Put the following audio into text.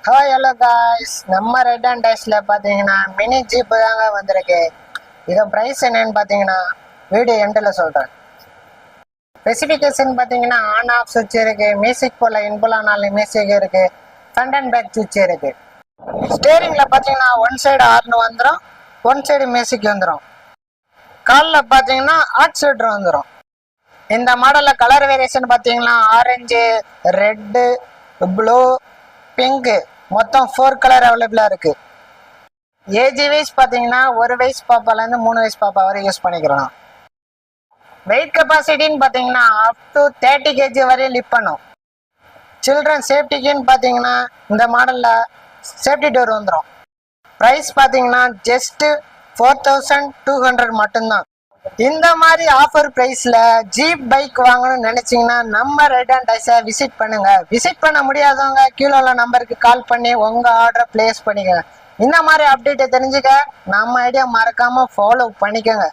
Hi hello guys, நம்ம red and டைஸ்ல பார்த்தீங்கன்னா mini jeep தாங்க வந்திருக்கு. இதோ ப்ரைஸ் என்னன்னு பார்த்தீங்கன்னா வீடியோ எண்டில் சொல்கிறேன். ஸ்பெசிஃபிகேஷன் பார்த்தீங்கன்னா ஆன் ஆஃப் சுவிட்ச் இருக்கு, மியூசிக் போல இன்புலானாலும் மியூசிக் இருக்கு, ஃப்ரண்ட் அண்ட் பேக் சுவிட்ச் இருக்கு. ஸ்டேரிங்கில் பார்த்தீங்கன்னா ஒன் சைடு ஹார்ன் வந்துடும், ஒன் சைடு மியூசிக் வந்துடும். காலில் பார்த்தீங்கன்னா ஹாட் ஷீட்டர் வந்துடும். இந்த மாடலில் கலர் வேரியேஷன் பார்த்தீங்கன்னா ஆரஞ்சு, ரெட்டு, ப்ளூ, பிங்க், மொத்தம் 4 கலர் அவைலபிளாக இருக்கு. ஏஜ் வைஸ் பார்த்தீங்கன்னா 1 வயசு பாப்பாலேருந்து 3 வயசு பாப்பா வரை யூஸ் பண்ணிக்கிறோம். வெயிட் கெப்பாசிட்டின்னு பார்த்தீங்கன்னா அப் டு 30 kg வரையும் லிஃப்ட் பண்ணும். சில்ட்ரன் சேஃப்டிக்குன்னு பார்த்தீங்கன்னா இந்த மாடலில் சேஃப்டி டோர் வந்துடும். ப்ரைஸ் பார்த்தீங்கன்னா ஜஸ்ட் 4200 மட்டும்தான். இந்த மாதிரி ஆஃபர் ப்ரைஸில் ஜீப் பைக் வாங்கணும்னு நினச்சிங்கன்னா நம்ம ரெட் அண்ட் டைஸை விசிட் பண்ணுங்க. விசிட் பண்ண முடியாதவங்க கீழே உள்ள நம்பருக்கு கால் பண்ணி உங்கள் ஆர்டரை ப்ளேஸ் பண்ணிக்கங்க. இந்த மாதிரி அப்டேட்டை தெரிஞ்சுக்க நம்ம ஐடியா மறக்காமல் ஃபாலோ பண்ணிக்கோங்க.